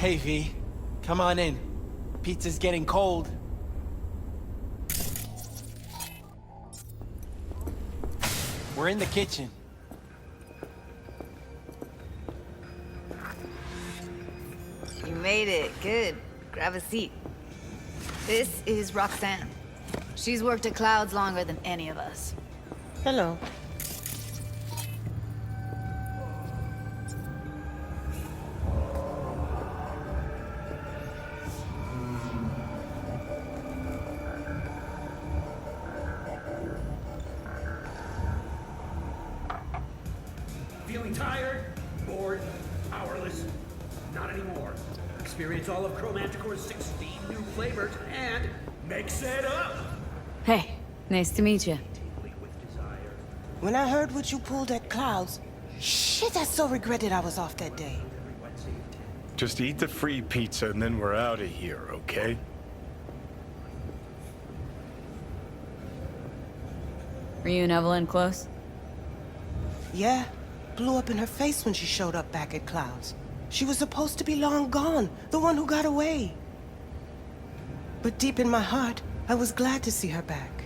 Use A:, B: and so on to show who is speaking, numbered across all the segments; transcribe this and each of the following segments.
A: Hey, V. Come on in. Pizza's getting cold. We're in the kitchen.
B: You made it. Good. Grab a seat. This is Roxanne. She's worked at Clouds longer than any of us.
C: Hello.
D: Feeling tired? Bored? Powerless? Not anymore. Experience all of Chromanticore's 16 new flavors and mix it up!
B: Hey, nice to meet you.
D: With desire.
C: When I heard what you pulled at Clouds, shit, I so regretted I was off that day.
E: Just eat the free pizza and then we're out of here, okay?
B: Were you and Evelyn close?
C: Yeah, blew up in her face when she showed up back at Clouds. She was supposed to be long gone, the one who got away. But deep in my heart, I was glad to see her back.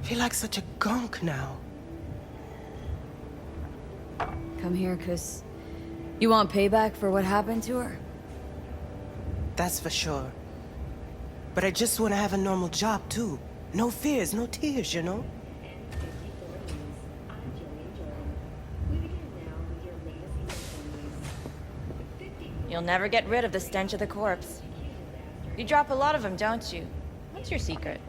C: Feel like such a gunk now.
B: Come here, 'cause you want payback for what happened to her?
C: That's for sure. But I just want to have a normal job, too. No fears, no tears, you know?
F: You'll never get rid of the stench of the corpse. You drop a lot of them, don't you? What's your secret?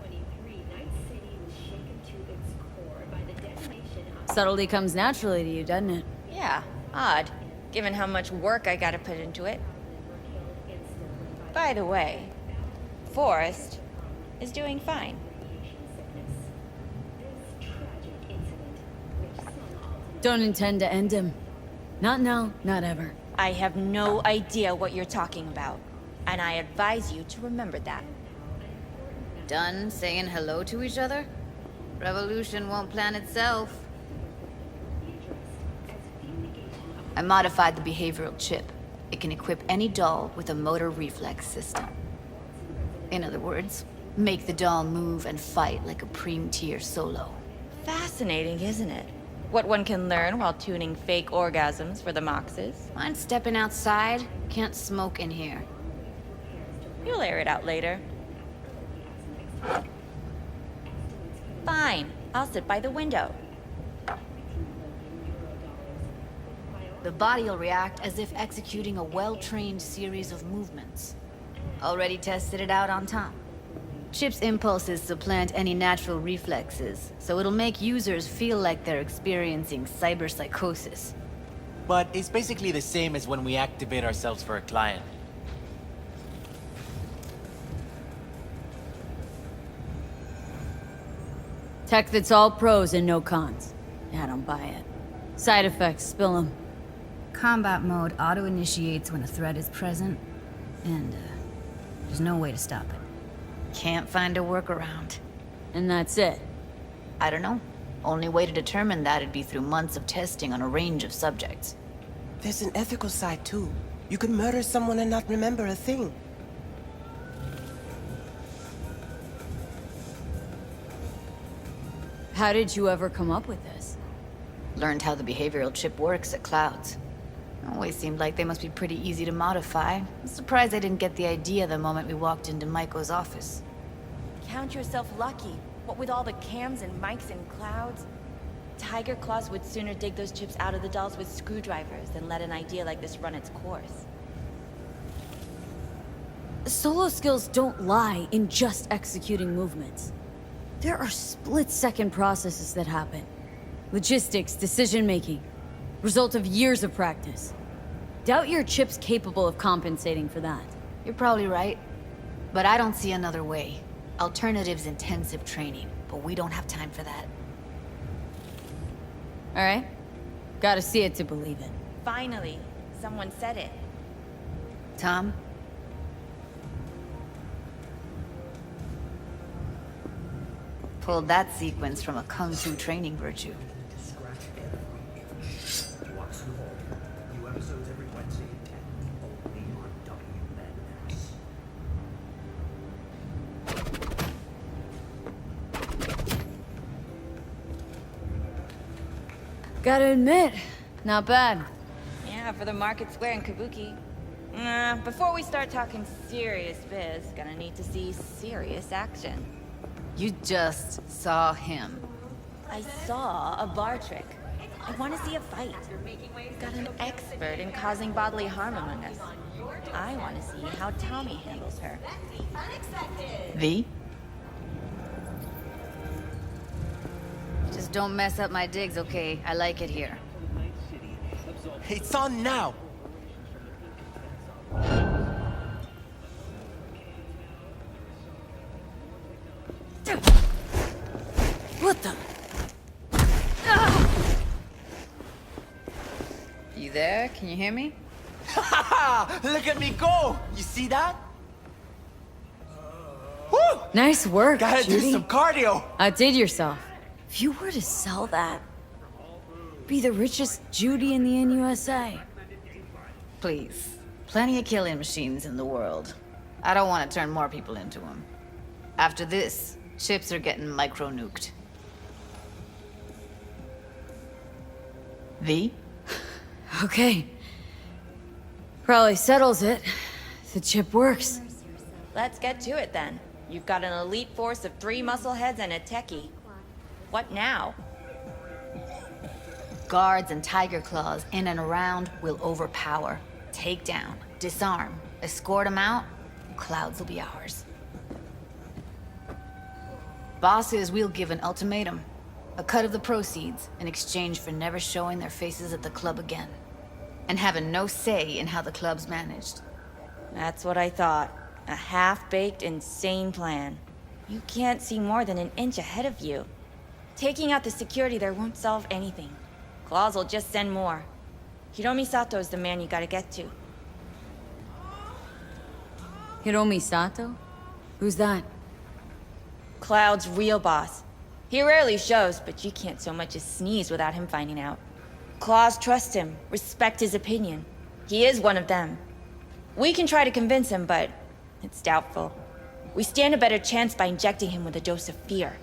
B: Subtlety comes naturally to you, doesn't it?
F: Yeah, odd, given how much work I gotta put into it. By the way, Forrest is doing fine.
B: Don't intend to end him. Not now, not ever.
F: I have no idea what you're talking about, and I advise you to remember that.
B: Done saying hello to each other? Revolution won't plan itself. I modified the behavioral chip. It can equip any doll with a motor reflex system. In other words, make the doll move and fight like a Prime-tier solo.
F: Fascinating, isn't it? What one can learn while tuning fake orgasms for the Moxes.
B: Mind stepping outside? Can't smoke in here.
F: You'll air it out later. Fine, I'll sit by the window.
B: The body will react as if executing a well-trained series of movements. Already tested it out on Tom. Chip's impulses supplant any natural reflexes, so it'll make users feel like they're experiencing cyberpsychosis.
A: But it's basically the same as when we activate ourselves for a client.
B: Tech that's all pros and no cons. I don't buy it. Side effects, spill them. Combat mode auto-initiates when a threat is present, and there's no way to stop it. Can't find a workaround. And that's it? I don't know. Only way to determine that'd be through months of testing on a range of subjects.
C: There's an ethical side, too. You could murder someone and not remember a thing.
B: How did you ever come up with this? Learned how the behavioral chip works at Clouds. Always seemed like they must be pretty easy to modify. I'm surprised I didn't get the idea the moment we walked into Maiko's office.
F: Count yourself lucky. What with all the cams and mics and Clouds? Tiger Claws would sooner dig those chips out of the dolls with screwdrivers than let an idea like this run its course.
B: Solo skills don't lie in just executing movements. There are split-second processes that happen. Logistics, decision-making. Result of years of practice. Doubt your chip's capable of compensating for that. You're probably right. But I don't see another way. Alternative's intensive training, but we don't have time for that. Alright. Gotta see it to believe it.
F: Finally, someone said it.
B: Tom? Pulled that sequence from a kung fu training virtue.
D: Scratch every itch. Watch the Vault. New episodes every Wednesday at 10.
B: Gotta admit, not bad.
F: Yeah, for the market square in Kabuki. Before we start talking serious biz, gonna need to see serious action.
G: You just saw him.
F: I saw a bar trick. I want to see a fight. Got an expert in causing bodily harm among us. I want to see how Tommy handles her.
G: V? Just don't mess up my digs, okay? I like it here.
A: It's on now.
B: What the?
G: You there? Can you hear me?
A: Look at me go! You see that? Woo!
B: Nice work,
A: Gotta do
B: Judy.
A: some cardio.
B: Outdid yourself. If you were to sell that, be the richest Judy in the NUSA.
G: Please. Plenty of killing machines in the world. I don't want to turn more people into them. After this, chips are getting micro-nuked. V?
B: Okay. Probably settles it. The chip works.
F: Let's get to it then. You've got an elite force of 3 muscleheads and a techie. What now?
G: Guards and tiger claws in and around will overpower. Take down, disarm, escort them out, Clouds will be ours. Bosses, we'll give an ultimatum. A cut of the proceeds in exchange for never showing their faces at the club again. And having no say in how the club's managed.
F: That's what I thought. A half-baked, insane plan. You can't see more than an inch ahead of you. Taking out the security there won't solve anything. Claws will just send more. Hiromi Sato's the man you gotta get to.
B: Hiromi Sato? Who's that?
F: Cloud's real boss. He rarely shows, but you can't so much as sneeze without him finding out. Claws trust him, respect his opinion. He is one of them. We can try to convince him, but it's doubtful. We stand a better chance by injecting him with a dose of fear.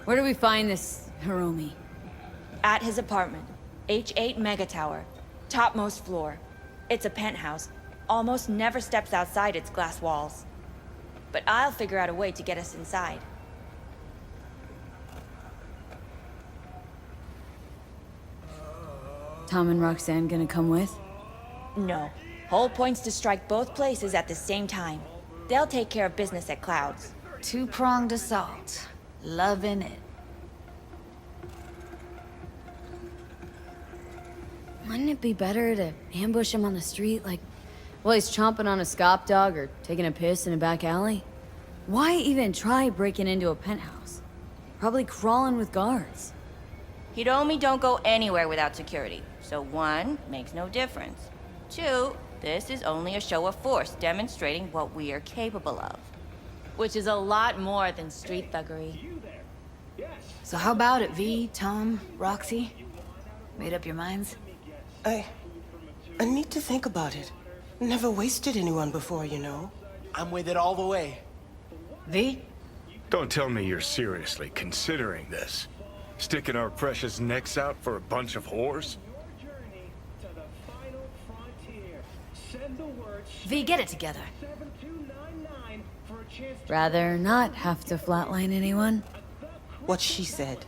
B: Where do we find this Hiromi?
F: At his apartment, H8 Mega Tower, topmost floor. It's a penthouse, almost never steps outside its glass walls. But I'll figure out a way to get us inside.
B: Tom and Roxanne gonna come with?
F: No. Whole point's to strike both places at the same time. They'll take care of business at Clouds.
G: Two-pronged assault. Loving it.
B: Wouldn't it be better to ambush him on the street, like while he's chomping on a scop dog or taking a piss in a back alley? Why even try breaking into a penthouse? Probably crawling with guards.
F: Hiromi don't go anywhere without security. So 1, makes no difference. 2, this is only a show of force demonstrating what we are capable of. Which is a lot more than street thuggery.
G: So how about it, V, Tom, Roxy? Made up your minds?
C: I need to think about it. Never wasted anyone before, you know.
A: I'm with it all the way.
G: V?
E: Don't tell me you're seriously considering this. Sticking our precious necks out for a bunch of whores?
G: V, get it together.
B: Rather not have to flatline anyone.
C: What she said.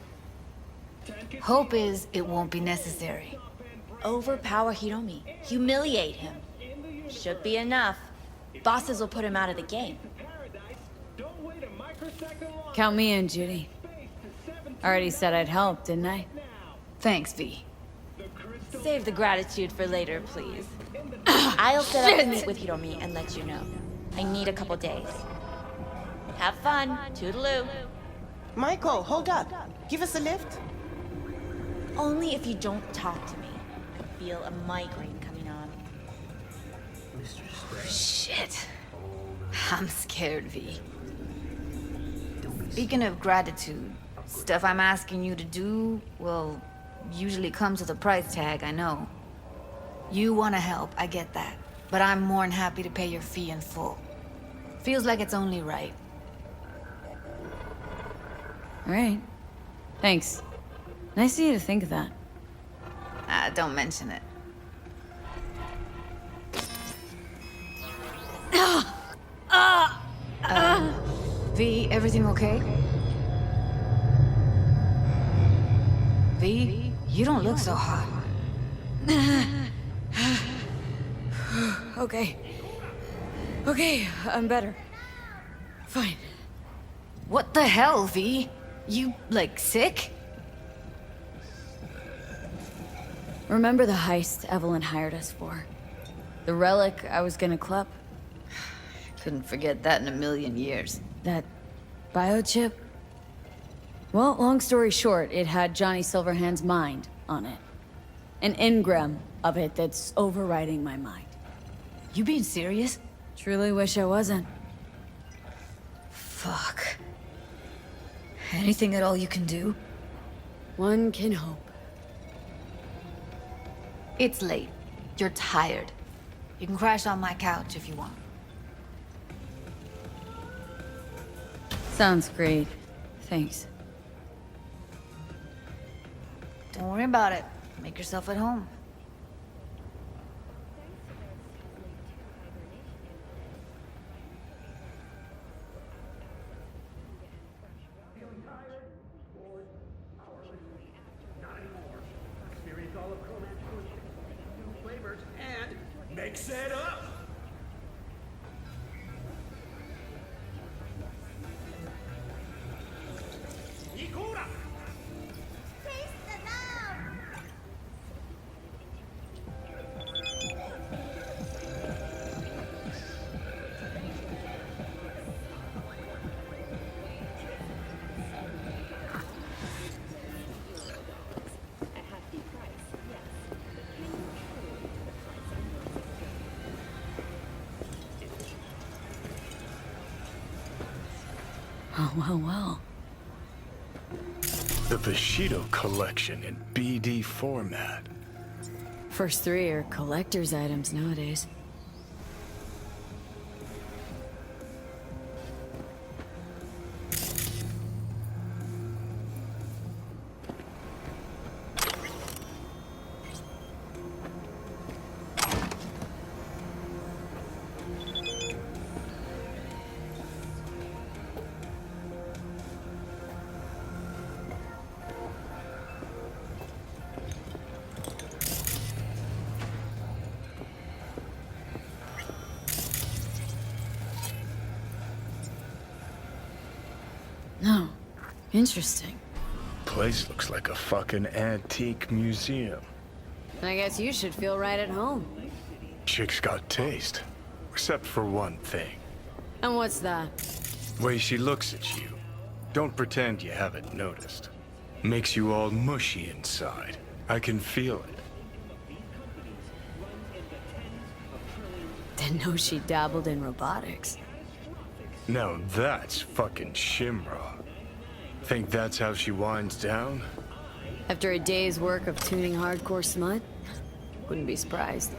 G: Hope is it won't be necessary.
F: Overpower Hiromi. Humiliate him. Should be enough. Bosses will put him out of the game.
B: Count me in, Judy. Already said I'd help, didn't I?
G: Thanks, V.
F: Save the gratitude for later, please. I'll set up to meet with Hiromi and let you know. I need a couple days. Have fun. Toodaloo.
C: Michael, hold up. Give us a lift.
F: Only if you don't talk to me. I feel a migraine coming on.
G: Shit. I'm scared, V. Speaking of gratitude, stuff I'm asking you to do, well, usually comes with a price tag, I know. You want to help, I get that. But I'm more than happy to pay your fee in full. Feels like it's only right.
B: All right. Thanks. Nice of you to think of that.
G: Don't mention it. V, everything okay? V, you don't look so hot.
B: Okay. Okay, I'm better. Fine.
G: What the hell, V? You, like, sick?
B: Remember the heist Evelyn hired us for? The relic I was gonna club?
G: Couldn't forget that in a million years.
B: That biochip? Well, long story short, it had Johnny Silverhand's mind on it. An engram of it that's overriding my mind.
G: You being serious?
B: Truly wish I wasn't.
G: Fuck. Anything at all you can do?
B: One can hope.
G: It's late. You're tired. You can crash on my couch if you want.
B: Sounds great. Thanks.
G: Don't worry about it. Make yourself at home.
D: Experience all of Chromanticore's 16 new flavors and mix it up. Ikura!
B: Oh, well.
E: The Bushido collection in BD format.
B: First three are collector's items nowadays. No. Interesting.
E: Place looks like a fucking antique museum.
B: I guess you should feel right at home.
E: Chick's got taste. Except for one thing.
B: And what's that?
E: Way she looks at you. Don't pretend you haven't noticed. Makes you all mushy inside. I can feel it.
B: Didn't know she dabbled in robotics.
E: Now that's fucking Shimra. Think that's how she winds down?
B: After a day's work of tuning hardcore smut? Wouldn't be surprised.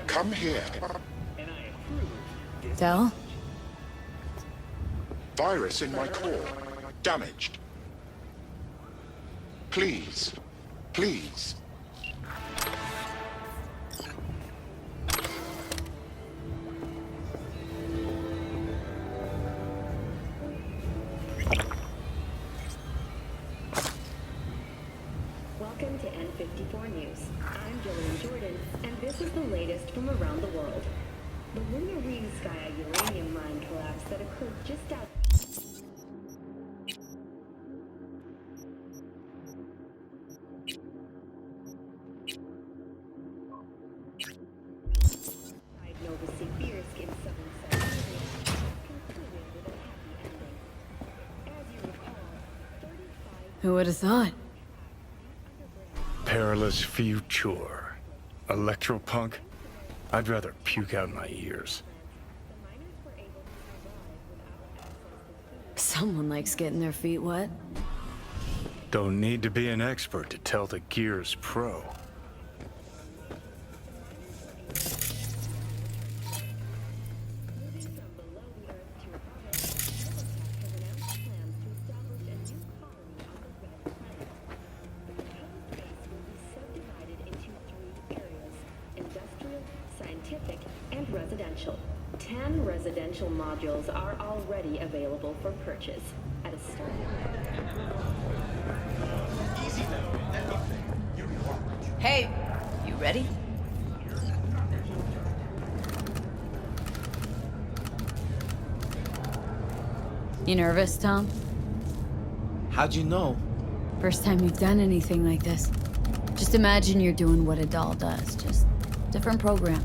H: Come here.
B: Del?
H: Virus in my core. Damaged. Please. Please.
I: Welcome to N54 News. I'm Gillian Jordan, and this is the latest from around the world. The Lunar Ring Sky uranium mine collapse that occurred just out. Novosibirsk in southern Siberia concluded with a happy ending. As you recall, 35
B: Who would have thought?
E: Perilous future. Electropunk? I'd rather puke out my ears.
I: miners were able to survive without access to food.
B: Someone likes getting their feet wet.
E: Don't need to be an expert to tell the Gear's pro.
I: Scientific, and residential. 10 residential modules are already available for purchase at a starting.
G: Hey, you ready?
B: You nervous, Tom?
A: How'd you know?
B: First time you've done anything like this. Just imagine you're doing what a doll does, just different program.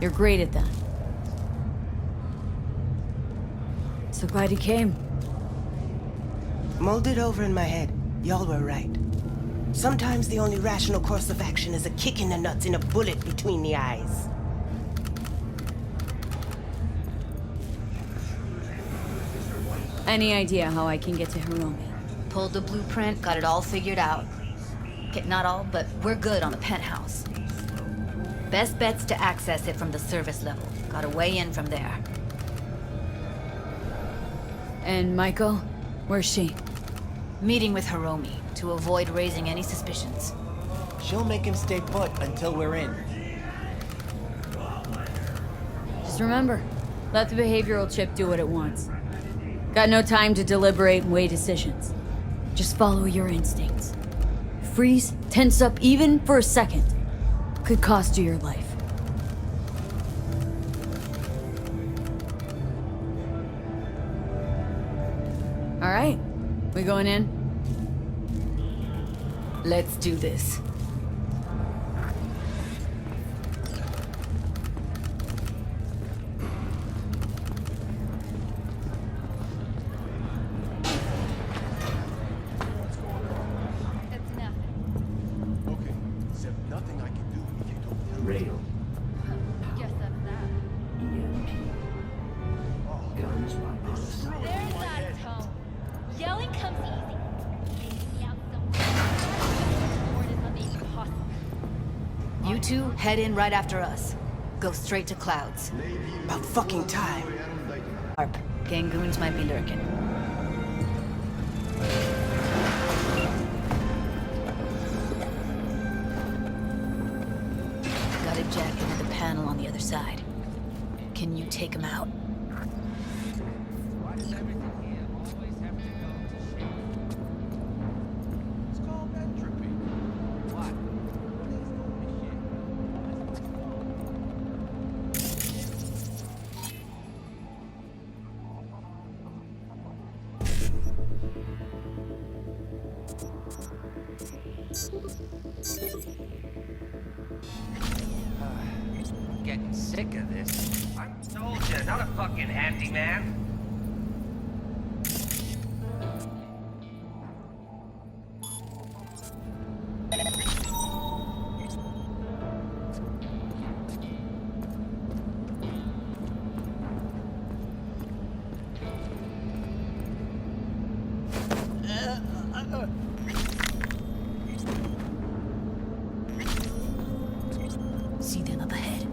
B: You're great at that. So glad you came.
C: Mulled it over in my head. Y'all were right. Sometimes the only rational course of action is a kick in the nuts and a bullet between the eyes.
B: Any idea how I can get to Hiromi?
G: Pulled the blueprint, got it all figured out. Okay, not all, but we're good on the penthouse. Best bet's to access it from the service level. Got a way in from there.
B: And Maiko? Where's she?
G: Meeting with Hiromi to avoid raising any suspicions.
A: She'll make him stay put until we're in.
B: Just remember, let the behavioral chip do what it wants. Got no time to deliberate and weigh decisions. Just follow your instincts. Freeze, tense up even for a second. Could cost you your life. All right, we going in?
G: Let's do this.
J: Rail. Guess that's that. EMP. Guns by us.
K: There's that tone. Yelling comes easy. Taking out some is on the impossible.
G: You two head in right after us. Go straight to Clouds.
C: About fucking time.
G: Harp. Gangoons might be lurking. Got a jack into the panel on the other side. Can you take him out?
L: Getting sick of this. I'm a soldier, not a fucking handyman.
G: See them up ahead.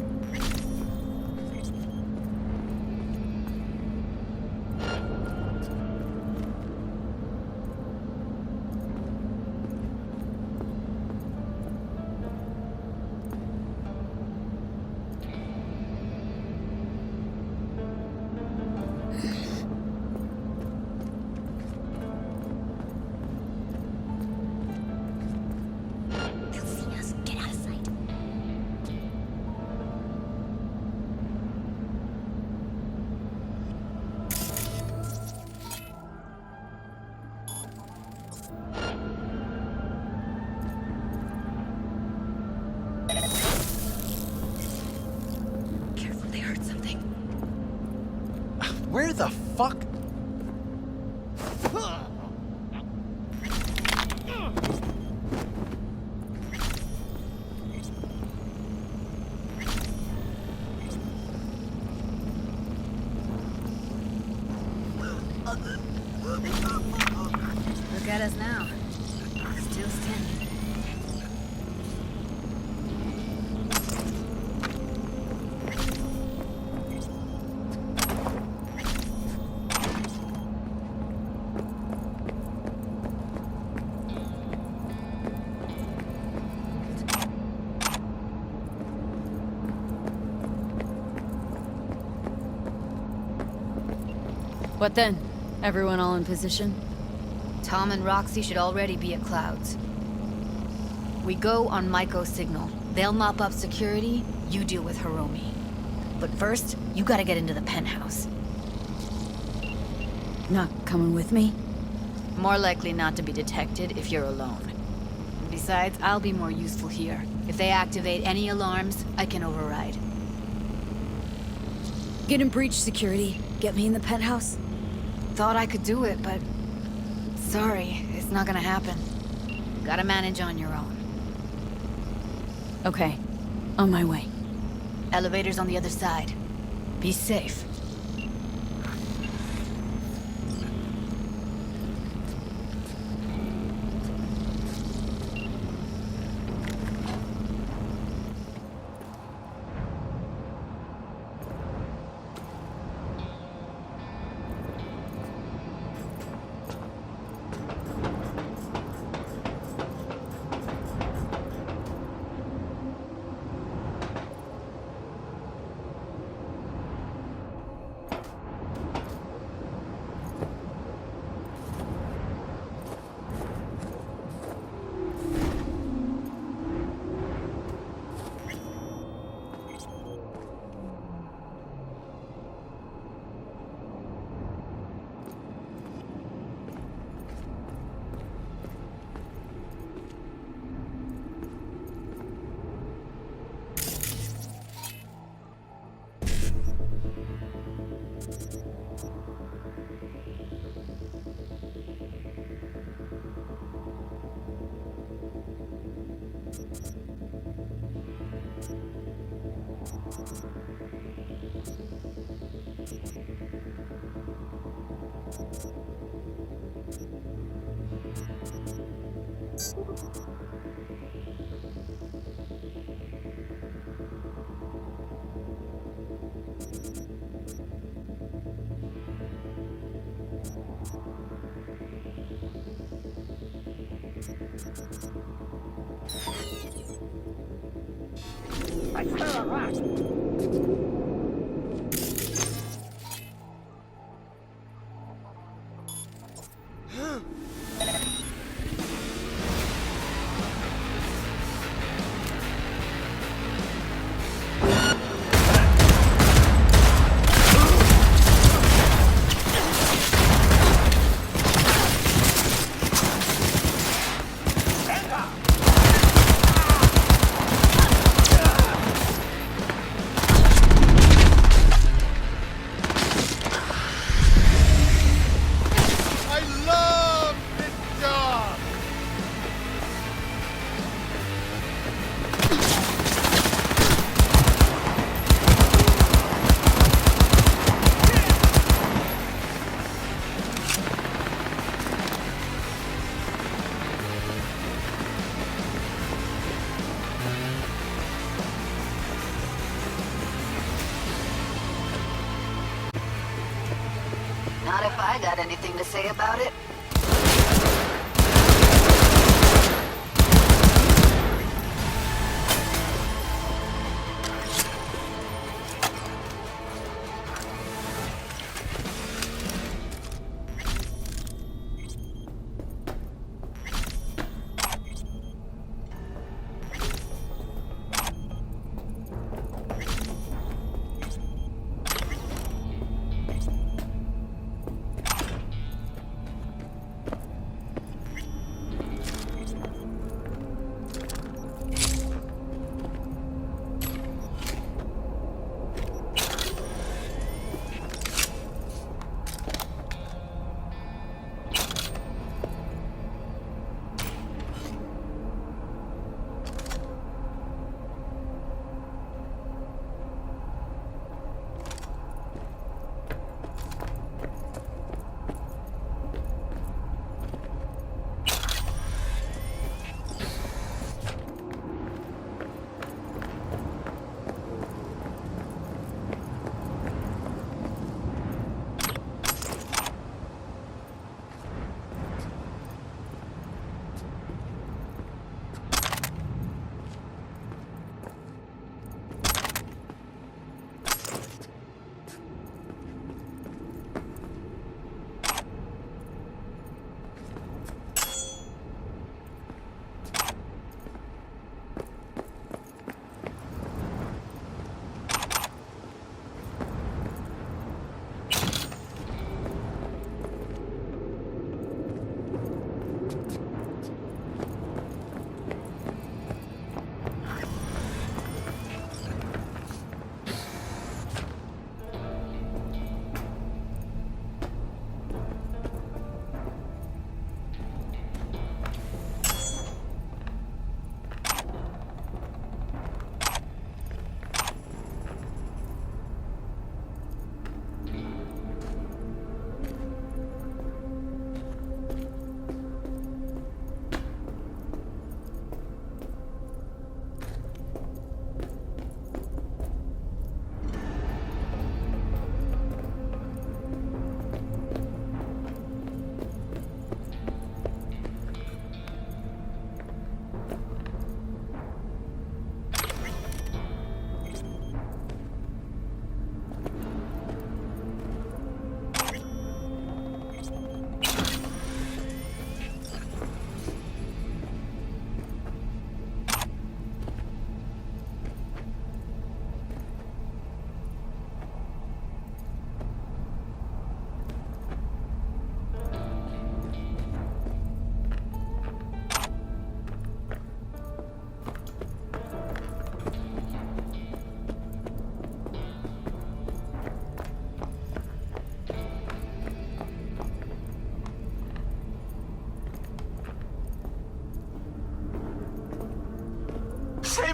K: They'll see us. Get out of sight.
G: Careful, they heard something.
A: Where the fuck?
G: at us now. Still standing.
B: What then? Everyone all in position?
G: Tom and Roxy should already be at Clouds. We go on Maiko's signal. They'll mop up security, you deal with Hiromi. But first, you gotta get into the penthouse.
B: Not coming with me?
G: More likely not to be detected if you're alone. Besides, I'll be more useful here. If they activate any alarms, I can override.
B: Get in breach security. Get me in the penthouse.
G: Thought I could do it, but... sorry, it's not gonna happen. Gotta manage on your own.
B: Okay. On my way.
G: Elevator's on the other side. Be safe.
L: I smell a rat.
G: Not if I got anything to say about it.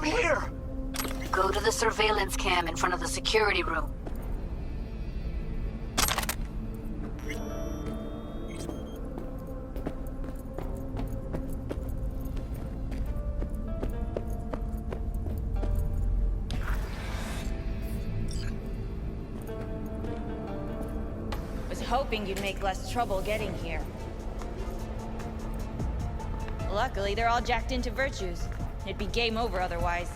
M: him here!
G: Go to the surveillance cam in front of the security room.
F: Was hoping you'd make less trouble getting here. Luckily, they're all jacked into virtues. It'd be game over otherwise.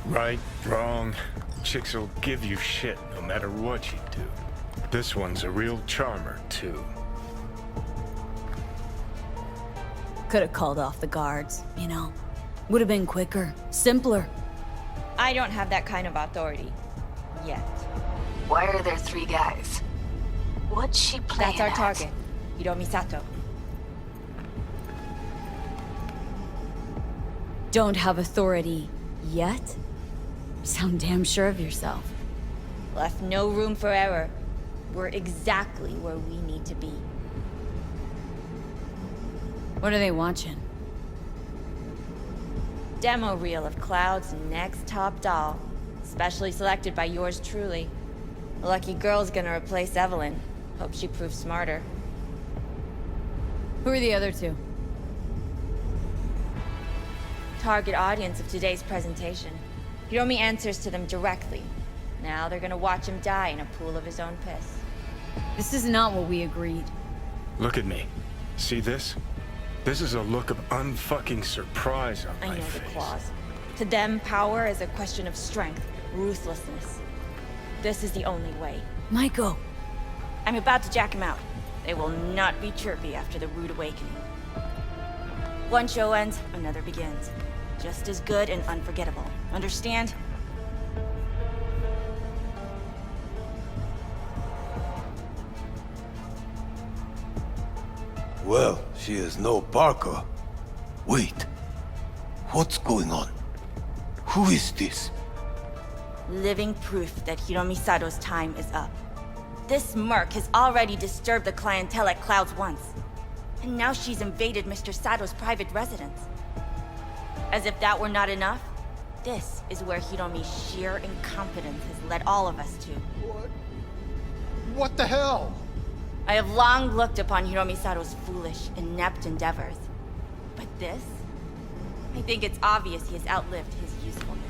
E: Right, wrong. Chicks will give you shit no matter what you do. This one's a real charmer, too.
B: Could have called off the guards, you know. Would have been quicker, simpler.
F: I don't have that kind of authority. Yet.
G: Why are there 3 guys? What's she playing
F: That's our
G: at?
F: target. Hiromi Sato.
B: Don't have authority yet? Sound damn sure of yourself.
F: Left no room for error. We're exactly where we need to be.
B: What are they watching?
F: Demo reel of Cloud's next top doll. Specially selected by yours truly. The lucky girl's gonna replace Evelyn. Hope she proves smarter.
B: Who are the other 2?
F: Target audience of today's presentation. Hiromi answers to them directly. Now they're gonna watch him die in a pool of his own piss.
B: This is not what we agreed.
E: Look at me. See this? This is a look of unfucking surprise on
F: I
E: my
F: know
E: face.
F: the claws. To them, power is a question of strength, ruthlessness. This is the only way.
B: Maiko!
F: I'm about to jack him out. They will not be chirpy after the rude awakening. One show ends, another begins. Just as good and unforgettable. Understand?
M: Well, she is no Parker. Wait. What's going on? Who is this?
F: Living proof that Hiromi Sato's time is up. This merc has already disturbed the clientele at Clouds once. And now she's invaded Mr. Sato's private residence. As if that were not enough, this is where Hiromi's sheer incompetence has led all of us to.
M: What the hell?
F: I have long looked upon Hiromi Sato's foolish, inept endeavors. But this? I think it's obvious he has outlived his usefulness.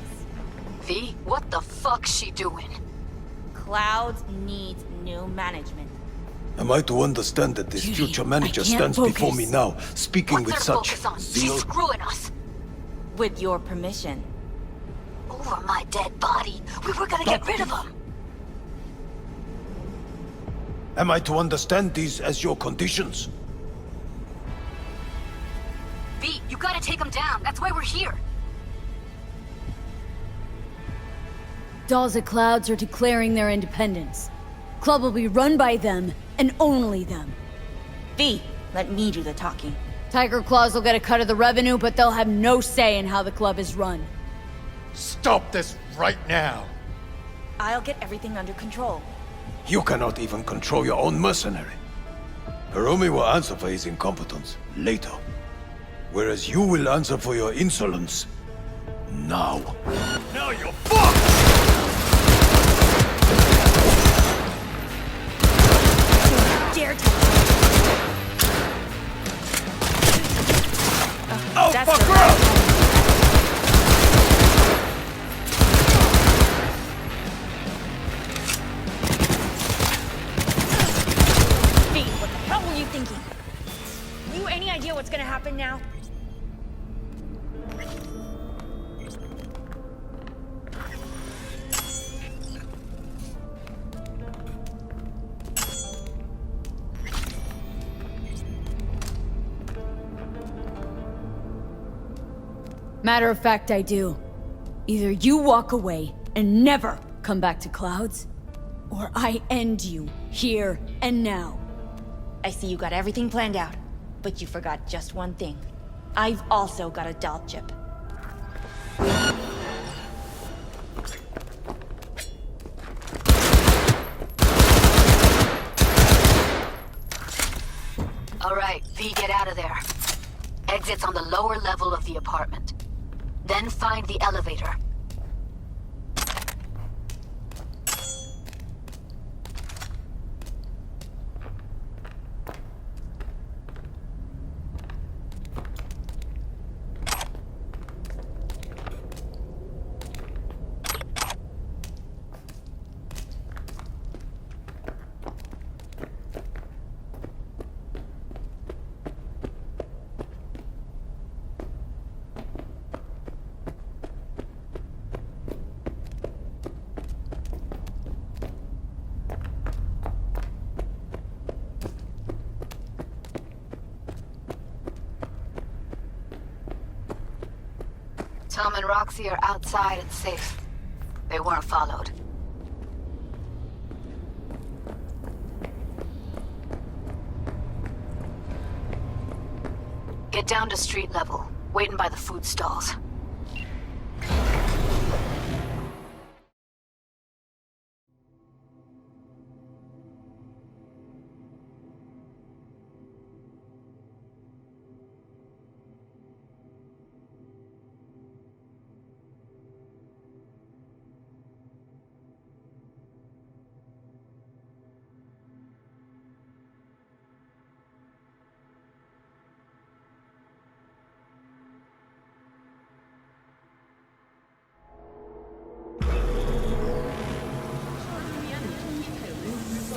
G: V, what the fuck's she doing?
F: Clouds needs new management.
M: Am I to understand that this
B: Judy,
M: future manager
B: I can't
M: stands before
B: focus.
M: me now, speaking
G: What's
M: with
G: her
M: such
G: focus on?
M: zeal?
G: She's screwing us.
F: With your permission.
G: Over my dead body. We were gonna get rid of him.
M: Am I to understand these as your conditions?
G: V, you gotta take him down. That's why we're here.
B: Dolls at Clouds are declaring their independence. Club will be run by them, and only them.
F: V, let me do the talking.
B: Tiger Claws will get a cut of the revenue, but they'll have no say in how the club is run.
M: Stop this right now!
F: I'll get everything under control.
M: You cannot even control your own mercenary. Hiromi will answer for his incompetence later. Whereas you will answer for your insolence now. Now you're fucked!
F: Dare to...
M: Oh,
F: that's
M: fuck
F: the
M: her
F: right
M: up!
F: one. V, what the hell were you thinking? You any idea what's gonna happen now?
B: Matter of fact, I do. Either you walk away and never come back to Clouds, or I end you here and now.
F: I see you got everything planned out, but you forgot just one thing. I've also got a doll chip.
G: All right, V, get out of there. Exit's on the lower level of the apartment. Then find the elevator. Tom and Roxy are outside and safe. They weren't followed. Get down to street level, waiting by the food stalls.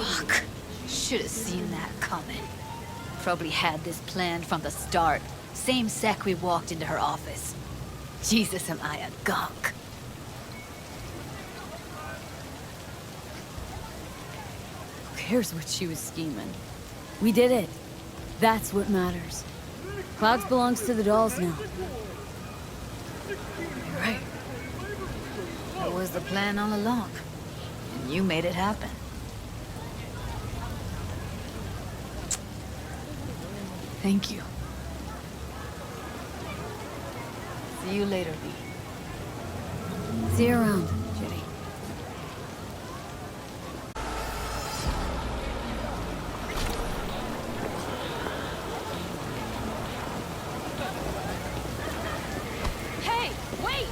G: Fuck. Should have seen that coming. Probably had this planned from the start. Same sec we walked into her office. Jesus, am I a gunk.
B: Who cares what she was scheming? We did it. That's what matters. Clouds belongs to the dolls now.
G: You're right. That was the plan all along. And you made it happen. Thank you. See you later, Lee.
B: See you around.
G: Jenny.
K: Hey, wait!